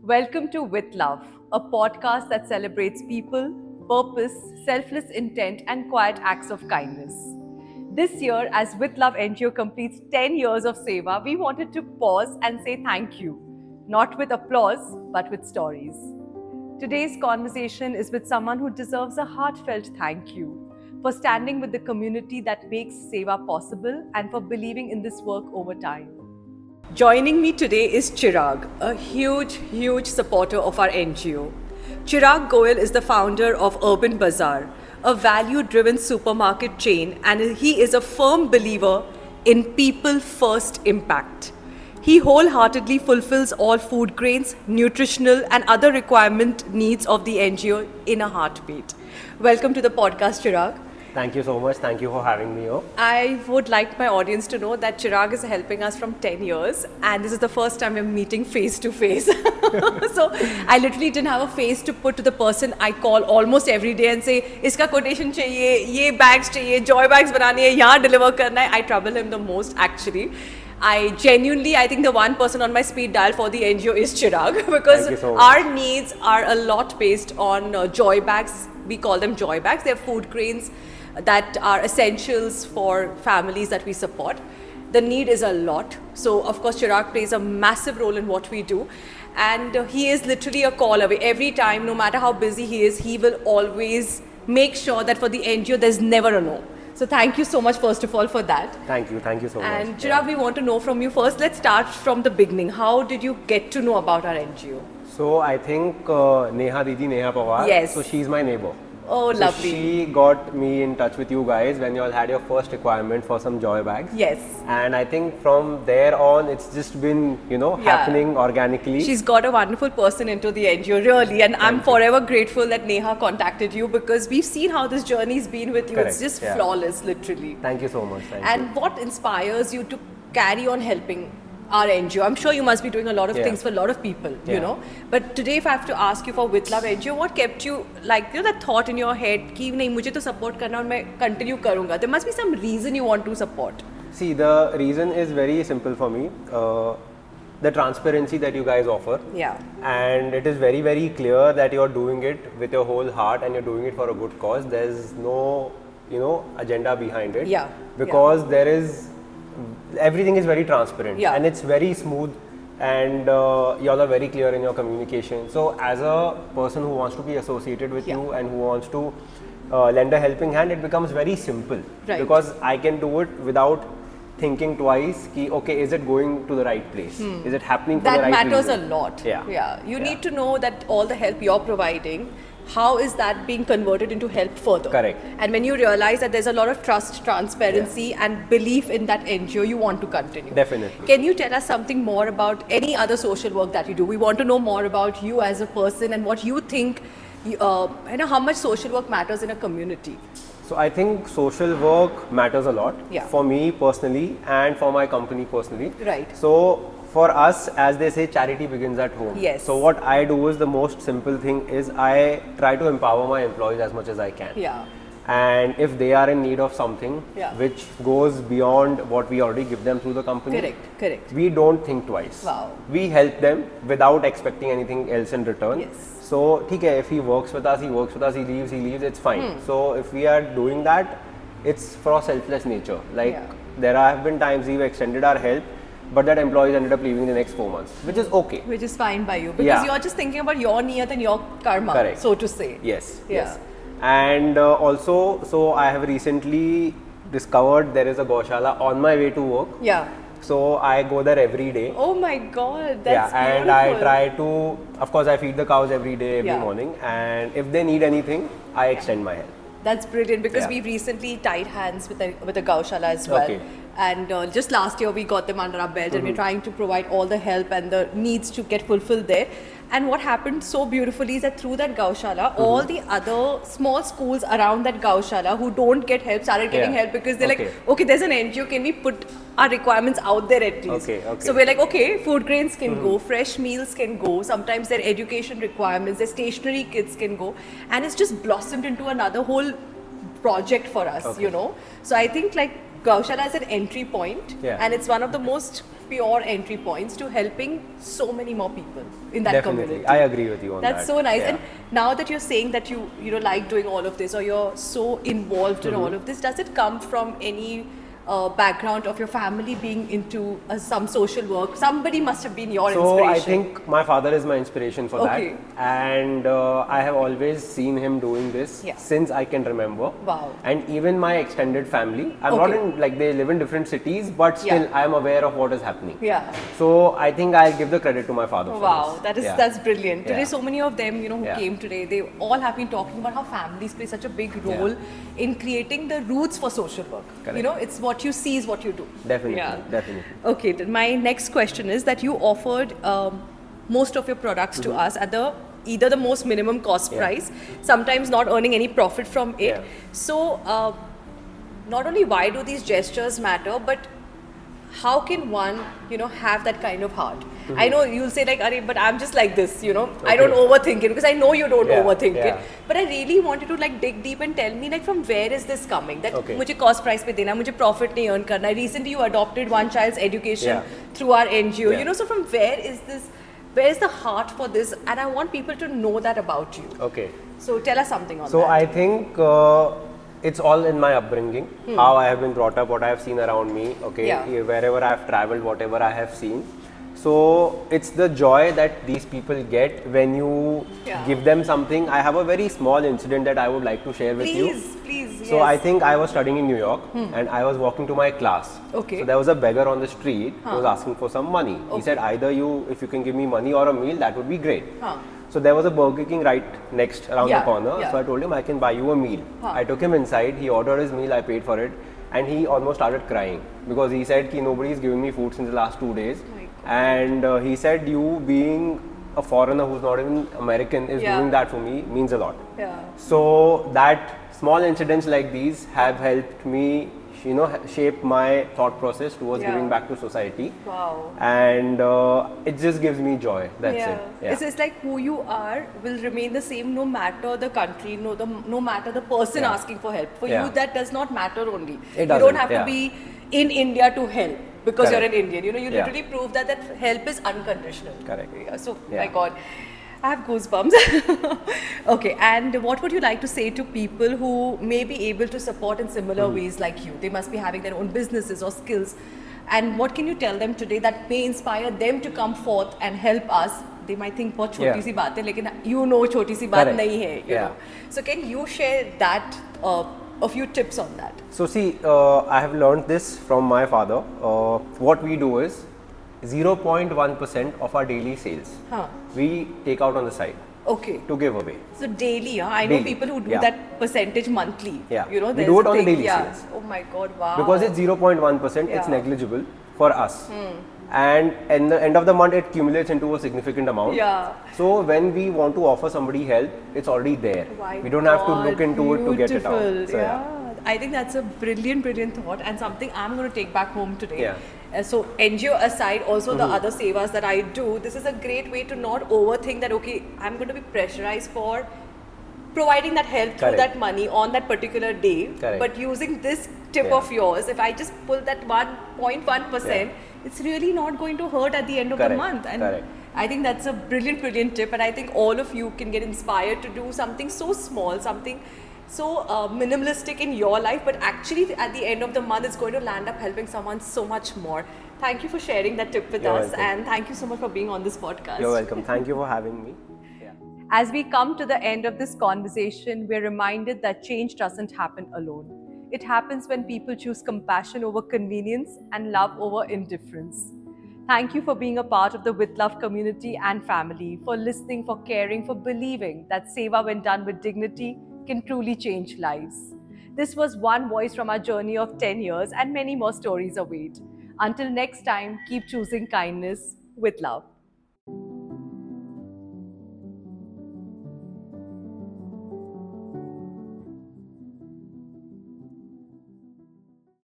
Welcome to With Love, a podcast that celebrates people, purpose, selfless intent, and quiet acts of kindness. This year, as With Love NGO completes 10 years of Seva, we wanted to pause and say thank you, not with applause, but with stories. Today's conversation is with someone who deserves a heartfelt thank you for standing with the community that makes Seva possible and for believing in this work over time. Joining me today is Cheerag, a huge supporter of our NGO. Cheerag Goel is the founder of Urban Bazaar, a value-driven supermarket chain, and he is a firm believer in people-first impact. He wholeheartedly fulfills all food grains, nutritional and other requirement needs of the NGO in a heartbeat. Welcome to the podcast, Cheerag. Thank you so much. Thank you for having me here. I would like my audience to know that Cheerag is helping us from 10 years and this is the first time we're meeting face to face. So I literally didn't have a face to put to the person I call almost every day and say, iska quotation chahiye, ye bags chahiye, joy bags banani hai, yahan deliver karna hai. I trouble him the most actually. I think the one person on my speed dial for the NGO is Cheerag because our needs are a lot based on joy bags. We call them joy bags. They're food grains that are essentials for families that we support. The need is a lot. So of course Cheerag plays a massive role in what we do. And he is literally a call away. Every time, no matter how busy he is, he will always make sure that for the NGO there's never a no. So thank you so much first of all for that. Thank you so much. And Cheerag, we want to know from you first, let's start from the beginning. How did you get to know about our NGO? So I think Neha Pawar, yes. So she's my neighbor. Oh, so lovely. She got me in touch with you guys when you all had your first requirement for some joy bags. Yes. And I think from there on, it's just been, happening organically. She's got a wonderful person into the NGO, really. And I'm forever grateful that Neha contacted you because we've seen how this journey's been with you. Correct. It's just flawless, literally. Thank you so much. And what inspires you to carry on helping our NGO? I'm sure you must be doing a lot of things for a lot of people, you know. But today, if I have to ask you for With Love NGO, what kept you, that thought in your head, कि नहीं मुझे तो support करना और मैं continue करूँगा. There must be some reason you want to support. See, the reason is very simple for me. The transparency that you guys offer. Yeah. And it is very clear that you're doing it with your whole heart and you're doing it for a good cause. There's no, agenda behind it. Yeah. Because there is everything is very transparent and it's very smooth and you all are very clear in your communication. So as a person who wants to be associated with you and who wants to lend a helping hand, it becomes very simple because I can do it without thinking twice ki, okay, is it going to the right place? Is it happening for the right reason? That matters a lot. You need to know that all the help you're providing, how is that being converted into help further? Correct. And when you realize that there's a lot of trust, transparency and belief in that NGO, you want to continue. Definitely. Can you tell us something more about any other social work that you do? We want to know more about you as a person and what you think, how much social work matters in a community. So I think social work matters a lot for me personally and for my company personally. Right. So for us, as they say, charity begins at home. Yes. So what I do is the most simple thing is I try to empower my employees as much as I can. Yeah. And if they are in need of something which goes beyond what we already give them through the company, Correct. we don't think twice. Wow. We help them without expecting anything else in return. Yes. So, if he works with us, he leaves, it's fine. So if we are doing that, it's for selfless nature. There have been times we've extended our help, but that employees ended up leaving in the next 4 months, which is okay. Which is fine by you because you're just thinking about your niyat and your karma, so to say. Yes. And also, so I have recently discovered there is a Gaushala on my way to work. Yeah. So I go there every day. Oh my God, that's beautiful. And I try to, of course I feed the cows every day, every morning, and if they need anything, I extend my help. That's brilliant because we've recently tied hands with a Gaushala as well. Okay. And just last year we got them under our belt and we're trying to provide all the help and the needs to get fulfilled there. And what happened so beautifully is that through that Gaushala, all the other small schools around that Gaushala who don't get help started getting help because they're like, okay, there's an NGO, can we put our requirements out there at least? So we're like, okay, food grains can go, fresh meals can go, sometimes their education requirements, their stationery kits can go, and it's just blossomed into another whole project for us, So I think Gaushala is an entry point and it's one of the most pure entry points to helping so many more people in that Definitely. community. I agree with you on that. That's so nice. Yeah. And now that you're saying that you like doing all of this, or you're so involved in all of this, does it come from any background of your family being into some social work? Somebody must have been your inspiration. So I think my father is my inspiration for that, and I have always seen him doing this since I can remember. Wow. And even my extended family, I'm not in, like, they live in different cities, but still I am aware of what is happening. Yeah. So I think I'll give the credit to my father. Wow, for this. that's brilliant. Today, so many of them, who came today, they all have been talking about how families play such a big role in creating the roots for social work. Correct. It's what you see is what you do. Definitely, definitely. Okay, then my next question is that you offered most of your products to us at either the most minimum cost price, sometimes not earning any profit from it. So, not only why do these gestures matter, but how can one, have that kind of heart? I know you'll say like, Arey, but I'm just like this, I don't overthink it, because I know you don't overthink it. But I really wanted to like dig deep and tell me like from where is this coming? That मुझे cost price पे देना, मुझे profit नहीं earn करना. Recently you adopted one child's education through our NGO. So from where is this? Where is the heart for this? And I want people to know that about you. Okay. So tell us something on that. So I think it's all in my upbringing, how I have been brought up, what I have seen around me, wherever I have traveled, whatever I have seen. So it's the joy that these people get when you give them something. I have a very small incident that I would like to share with you. Please. So I think I was studying in New York and I was walking to my class. Okay. So there was a beggar on the street who was asking for some money. He said, either if you can give me money or a meal, that would be great. So there was a Burger King right next around the corner. So I told him I can buy you a meal. I took him inside, he ordered his meal, I paid for it, and he almost started crying because he said nobody is giving me food since the last 2 days. And he said, you being a foreigner who's not even American is doing that for me means a lot. So that small incidents like these have helped me shape my thought process towards giving back to society. Wow. And it just gives me joy. That's it. It's like who you are will remain the same no matter the country, no matter the person asking for help. For you, that does not matter only. You don't have to be in India to help because you're an Indian. You literally prove that help is unconditional. Correct. So, my God. I have goosebumps. Okay, and what would you like to say to people who may be able to support in similar ways like you? They must be having their own businesses or skills. And what can you tell them today that may inspire them to come forth and help us? They might think बहुत छोटी सी बात है, लेकिन छोटी सी बात नहीं है. So can you share that, a few tips on that? So see, I have learned this from my father. What we do is 0.1% of our daily sales we take out on the side to give away. So daily, I know people who do that percentage monthly. We do it on the daily sales. Oh my God, wow. Because it's 0.1%, it's negligible for us. And at the end of the month, it accumulates into a significant amount. So when we want to offer somebody help, it's already there. We don't have to look into it to get it out. So, I think that's a brilliant thought and something I'm going to take back home today. So NGO aside, also the other sevas that I do, this is a great way to not overthink that, okay, I'm going to be pressurized for providing that help through that money on that particular day. But using this tip of yours, if I just pull that 1.1%, it's really not going to hurt at the end of the month. And I think that's a brilliant tip, and I think all of you can get inspired to do something so small, something so minimalistic in your life, but actually at the end of the month it's going to land up helping someone so much more. Thank you for sharing that tip with us, and thank you so much for being on this podcast. You're welcome. Thank you for having me. As we come to the end of this conversation, we're reminded that change doesn't happen alone. It happens when people choose compassion over convenience and love over indifference. Thank you for being a part of the With Love community and family, for listening, for caring, for believing that Seva, when done with dignity, can truly change lives. This was one voice from our journey of 10 years, and many more stories await. Until next time, keep choosing kindness with love.